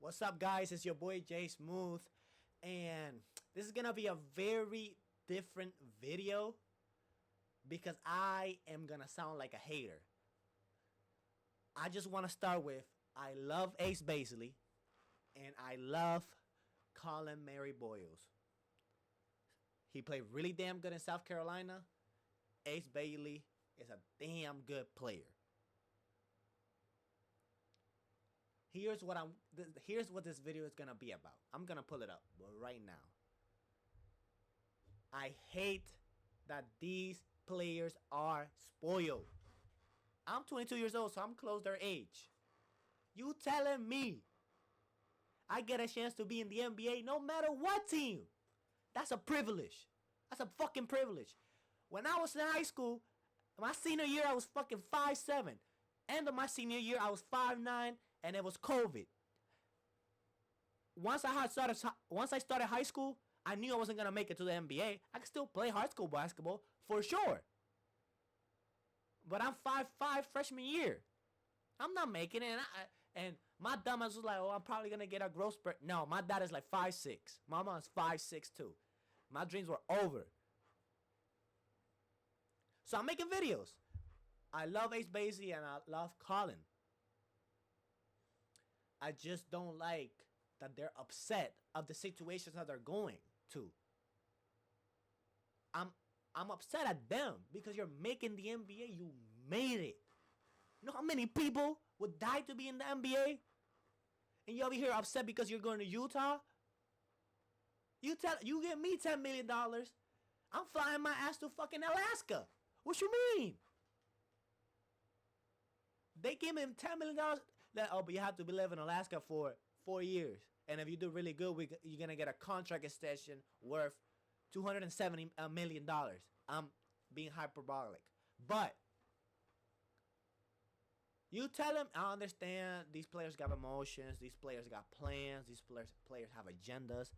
What's up, guys? It's your boy jsmooth, and this is gonna be a very different video because I am gonna sound like a hater. I just want to start with I love Ace Bailey and I love Colin Mary Boyles. He played really damn good in South Carolina. Ace Bailey is a damn good player. Here's what this video is gonna be about. I'm gonna pull it up right now. I hate that these players are spoiled. I'm 22 years old, so I'm close their age. You telling me I get a chance to be in the NBA no matter what team? That's a privilege. That's a fucking privilege. When I was in high school, my senior year I was fucking 5'7". End of my senior year I was 5'9", and it was COVID. Once I started high school, I knew I wasn't gonna make it to the NBA. I could still play high school basketball for sure. But I'm 5'5" freshman year. I'm not making it. And my dumbass was like, oh, I'm probably gonna get a growth spurt. No, my dad is like 5'6". My mom's 5'6" too. My dreams were over. So I'm making videos. I love Ace Bailey and I love Colin. I just don't like that they're upset of the situations that they're going to. I'm upset at them because you're making the NBA. You made it. You know how many people would die to be in the NBA? And you over here upset because you're going to Utah? You give me $10 million. I'm flying my ass to fucking Alaska. What you mean? They gave him $10 million. But you have to live in Alaska for 4 years. And if you do really good, you're going to get a contract extension worth $270 million. I'm being hyperbolic. But you tell them, I understand these players got emotions. These players got plans. These players have agendas.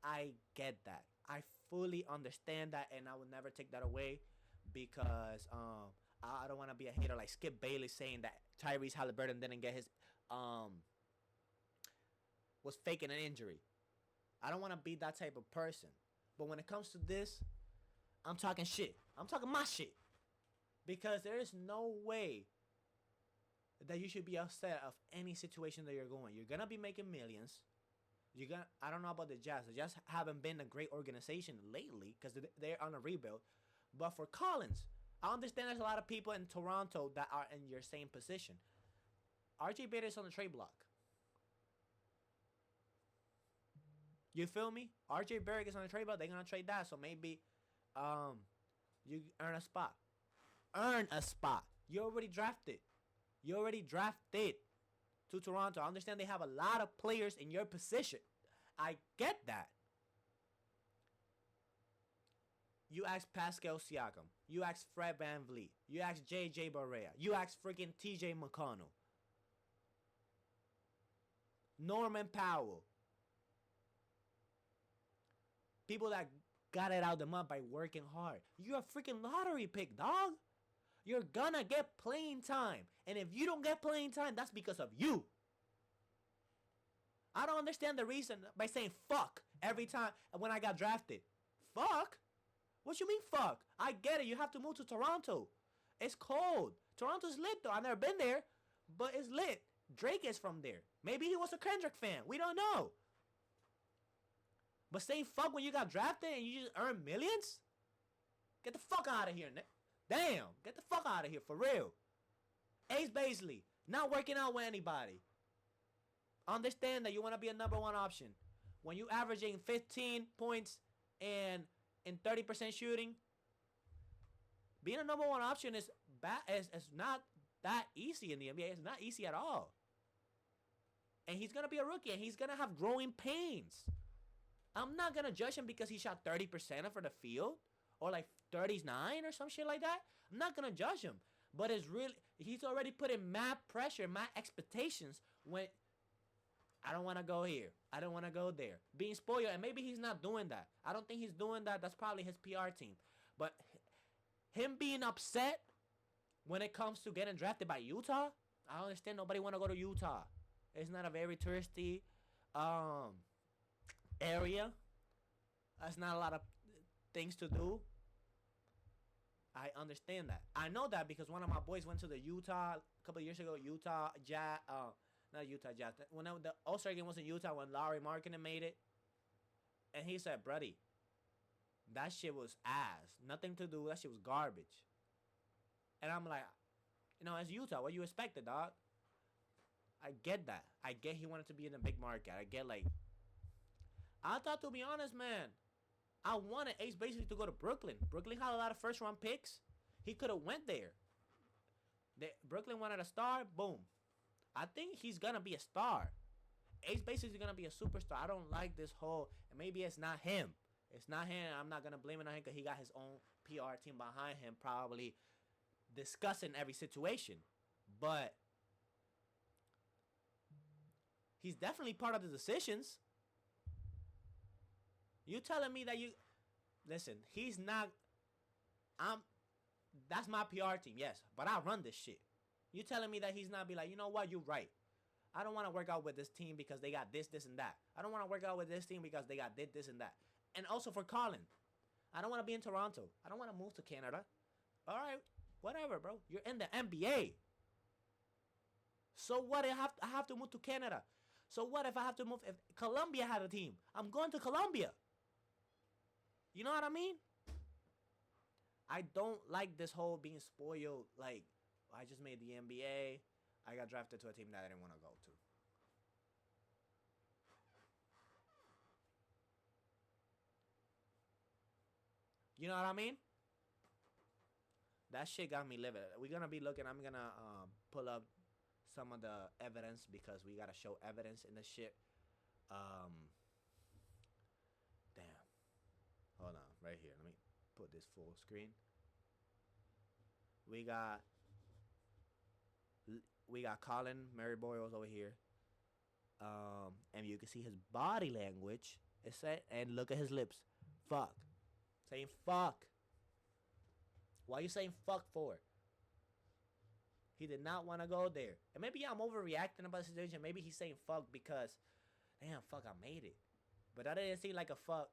I get that. I fully understand that. And I will never take that away because I don't want to be a hater like Skip Bayless saying that Tyrese Halliburton didn't get his was faking an injury. I don't want to be that type of person. But when it comes to this, I'm talking shit. I'm talking my shit. Because there is no way that you should be upset of any situation that you're going. You're going to be making millions. I don't know about the Jazz. The Jazz haven't been a great organization lately because they're on a rebuild. But for Collins, I understand there's a lot of people in Toronto that are in your same position. RJ Barrett is on the trade block. You feel me? RJ Barrett is on the trade block. They're going to trade that. So maybe you earn a spot. Earn a spot. You already drafted. To Toronto. I understand they have a lot of players in your position. I get that. You ask Pascal Siakam. You ask Fred VanVleet. You ask JJ Barea. You ask freaking TJ McConnell. Norman Powell. People that got it out the mud by working hard. You're a freaking lottery pick, dog. You're gonna get playing time. And if you don't get playing time, that's because of you. I don't understand the reason by saying fuck every time when I got drafted. Fuck? What you mean fuck? I get it. You have to move to Toronto. It's cold. Toronto's lit though. I've never been there. But it's lit. Drake is from there. Maybe he was a Kendrick fan. We don't know. But saying fuck when you got drafted and you just earn millions? Get the fuck out of here, Nick. Damn. Get the fuck out of here for real. Ace Bailey. Not working out with anybody. Understand that you want to be a number one option. When you averaging 15 points and 30% shooting, being a number one option is not that easy in the NBA. It's not easy at all. And he's going to be a rookie and he's going to have growing pains. I'm not going to judge him because he shot 30% for the field or like 39 or some shit like that. I'm not going to judge him. But he's already putting mad pressure, mad expectations when I don't want to go here. I don't want to go there. Being spoiled, and maybe he's not doing that. I don't think he's doing that. That's probably his PR team. But him being upset when it comes to getting drafted by Utah, I understand nobody want to go to Utah. It's not a very touristy um area. That's not a lot of things to do. I understand that. I know that because one of my boys went to the Utah a couple of years ago. Utah Jazz, not Utah Jazz. When the All-Star game was in Utah, when Larry Markkinen made it, and he said, "Bruddy, that shit was ass. Nothing to do. That shit was garbage." And I'm like, it's Utah. What you expected, dog? I get that. I get he wanted to be in a big market. I get like, I thought, to be honest, man, I wanted Ace basically to go to Brooklyn. Brooklyn had a lot of first round picks. He could have went there. Brooklyn wanted a star. Boom. I think he's gonna be a star. Ace basically gonna be a superstar. I don't like this whole. And maybe it's not him. It's not him. I'm not gonna blame it on him because he got his own PR team behind him, probably discussing every situation. But he's definitely part of the decisions. You telling me that you listen? He's not. That's my PR team, yes, but I run this shit. You telling me that he's not be like, you know what? You're right. I don't want to work out with this team because they got this, this, and that. I don't want to work out with this team because they got this, and that. And also for Colin, I don't want to be in Toronto. I don't want to move to Canada. All right, whatever, bro. You're in the NBA. So what if I have to move to Canada? So what if I have to move? If Colombia had a team, I'm going to Colombia. You know what I mean? I don't like this whole being spoiled. Like, I just made the NBA. I got drafted to a team that I didn't want to go to. You know what I mean? That shit got me livid. We're gonna be looking. I'm gonna pull up some of the evidence because we gotta show evidence in this shit. Damn. Hold on, right here. Let me put this full screen. We got Colin Mary Boyles over here. And you can see his body language. It said, and look at his lips. Fuck. Saying fuck. Why are you saying fuck for? He did not want to go there. And maybe I'm overreacting about the situation. Maybe he's saying fuck because, damn, fuck, I made it. But that didn't seem like a fuck.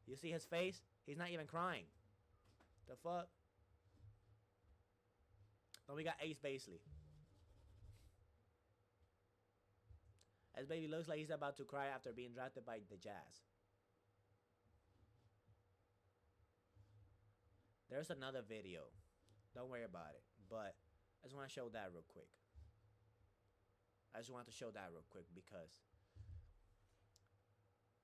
You see his face? He's not even crying. The fuck? Then we got Ace Basley. As baby looks like he's about to cry after being drafted by the Jazz. There's another video. Don't worry about it. But I just want to show that real quick. I just want to show that real quick because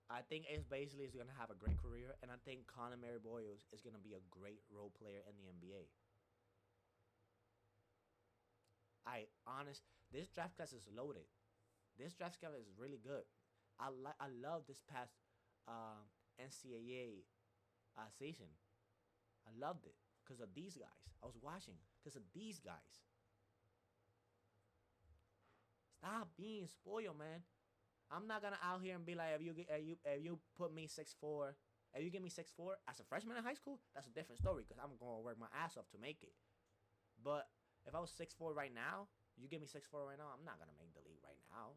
I think Ace Basley is going to have a great career. And I think Colin Mary Boyles is going to be a great role player in the NBA. This draft class is loaded. This draft class is really good. I love this past NCAA season. I loved it because of these guys. I was watching because of these guys. Stop being spoiled, man. I'm not gonna out here and be like, if you put me 6'4", if you give me 6'4" as a freshman in high school, that's a different story because I'm gonna work my ass off to make it. But if I was 6'4" right now, you give me 6'4" right now, I'm not gonna make the league right now.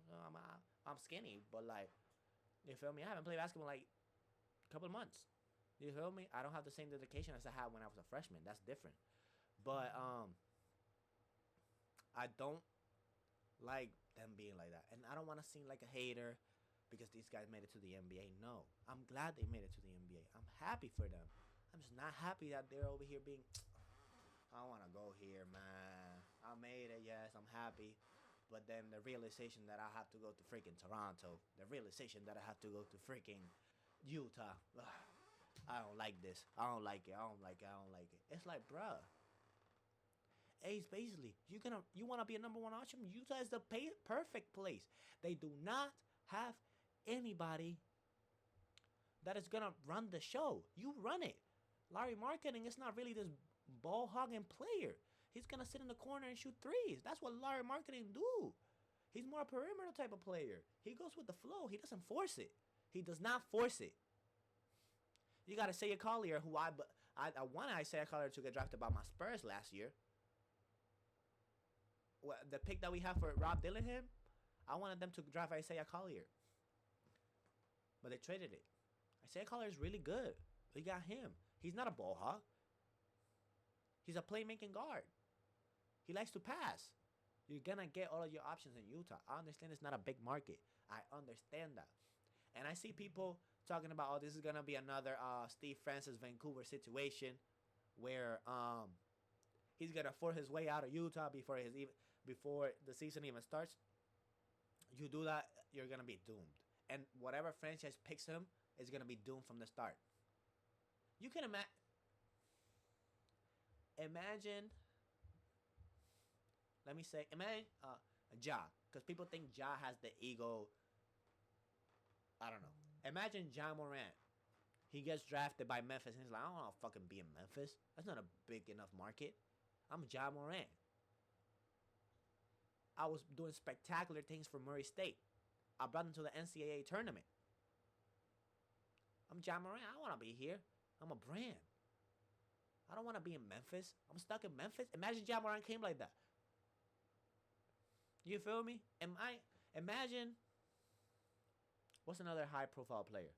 I'm skinny, but like, you feel me? I haven't played basketball in like a couple of months. You feel me? I don't have the same dedication as I had when I was a freshman. That's different. But I don't like them being like that, and I don't want to seem like a hater because these guys made it to the NBA. No, I'm glad they made it to the NBA. I'm happy for them. I'm just not happy that they're over here being. I want to go here, man. I made it. Yes, I'm happy. But then the realization that I have to go to freaking Toronto, the realization that I have to go to freaking Utah. I don't like this. I don't like it. I don't like it. I don't like it. It's like, bruh. Ace Basley, you want to be a number one option? Utah is the perfect place. They do not have anybody that is gonna run the show. You run it. Larry Marketing is not really this ball hogging player. He's gonna sit in the corner and shoot threes. That's what Larry Marketing do. He's more a perimeter type of player. He goes with the flow. He doesn't force it. He does not force it. You got Isaiah Collier, who I wanted Isaiah Collier to get drafted by my Spurs last year. The pick that we have for Rob Dillingham, I wanted them to draft Isaiah Collier. but they traded it. Isaiah Collier is really good. They got him. He's not a ball hawk. He's a playmaking guard. He likes to pass. You're gonna get all of your options in Utah. I understand it's not a big market. I understand that. And I see people talking about, oh, this is gonna be another Steve Francis Vancouver situation where he's gonna force his way out of Utah before the season even starts. You do that, you're gonna be doomed. And whatever franchise picks him is gonna be doomed from the start. You can imagine. Let me say, imagine Ja, because people think Ja has the ego. I don't know. Imagine Ja Morant. He gets drafted by Memphis, and he's like, I don't want to fucking be in Memphis. That's not a big enough market. I'm Ja Morant. I was doing spectacular things for Murray State. I brought him to the NCAA tournament. I'm Ja Morant. I don't want to be here. I'm a brand. I don't want to be in Memphis. I'm stuck in Memphis. Imagine Ja Morant came like that. You feel me? Imagine. What's another high-profile player?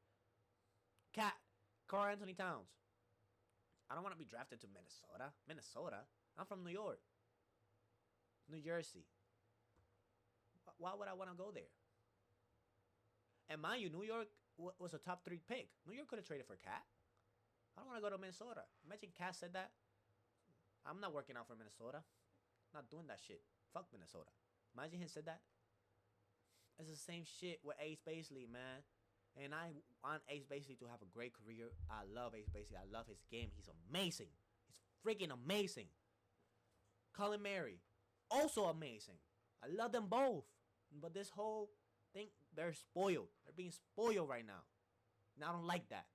Karl Anthony Towns. I don't want to be drafted to Minnesota. Minnesota? I'm from New York. New Jersey. Why would I want to go there? And mind you, New York was a top 3 pick. New York could have traded for Cat. I don't want to go to Minnesota. Imagine Cat said that. I'm not working out for Minnesota. Not doing that shit. Fuck Minnesota. Imagine him said that. It's the same shit with Ace Basley, man. And I want Ace Basley to have a great career. I love Ace Basley. I love his game. He's amazing. He's freaking amazing. Colin Murray, also amazing. I love them both. But this whole thing, they're spoiled. They're being spoiled right now. And I don't like that.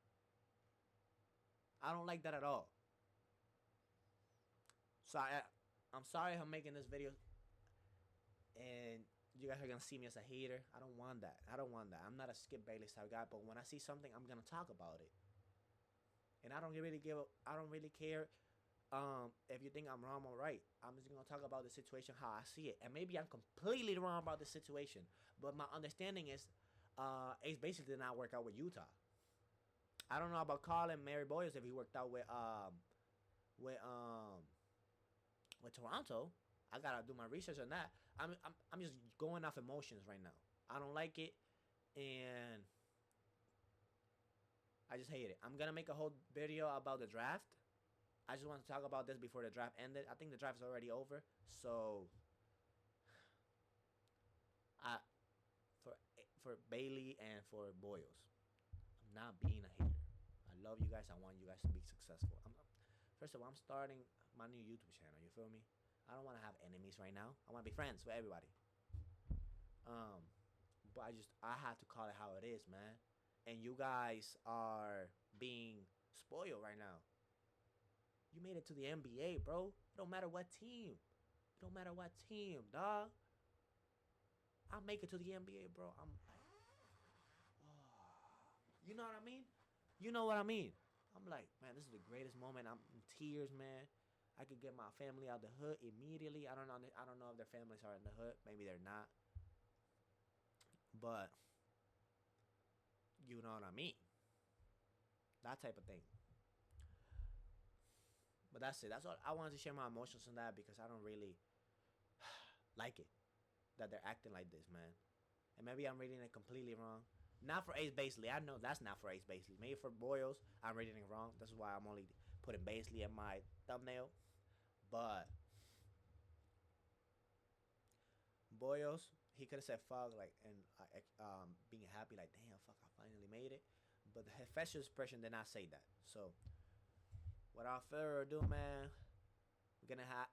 I don't like that at all. So I'm sorry I'm making this video. And you guys are going to see me as a hater. I don't want that. I don't want that. I'm not a Skip Bayless type guy. But when I see something, I'm going to talk about it. And I don't really care if you think I'm wrong or right. I'm just going to talk about the situation how I see it. And maybe I'm completely wrong about the situation. But my understanding is Ace basically did not work out with Utah. I don't know about Colin Mary Boyles if he worked out with Toronto. I gotta do my research on that. I'm just going off emotions right now. I don't like it, and I just hate it. I'm gonna make a whole video about the draft. I just want to talk about this before the draft ended. I think the draft is already over, so for Bailey and for Boyles, I'm not being a hater. I love you guys. I want you guys to be successful. First of all, I'm starting my new YouTube channel. You feel me? I don't want to have enemies right now. I want to be friends with everybody. But I have to call it how it is, man. And you guys are being spoiled right now. You made it to the NBA, bro. It don't matter what team. It don't matter what team, dog. I'll make it to the NBA, bro. I'm like, oh. You know what I mean? You know what I mean? I'm like, man, this is the greatest moment. I'm in tears, man. I could get my family out the hood immediately. I don't know if their families are in the hood. Maybe they're not. But you know what I mean. That type of thing. But that's it. That's all. I wanted to share my emotions on that because I don't really like it that they're acting like this, man. And maybe I'm reading it completely wrong. Not for Ace Basley. I know that's not for Ace Basley. Maybe for Boyles, I'm reading it wrong. That's why I'm only putting Basley in my thumbnail. But Boyles, he could have said fuck, like, and being happy, like, damn, fuck, I finally made it. But the facial expression did not say that. So, without further ado, man,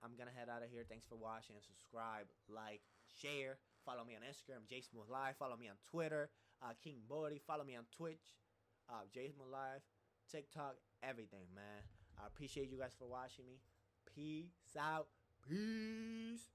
I'm gonna head out of here. Thanks for watching. Subscribe, like, share. Follow me on Instagram, jsmoothlivee. Follow me on Twitter, King Bodie. Follow me on Twitch, jsmoothlivee, TikTok, everything, man. I appreciate you guys for watching me. Peace out. Peace.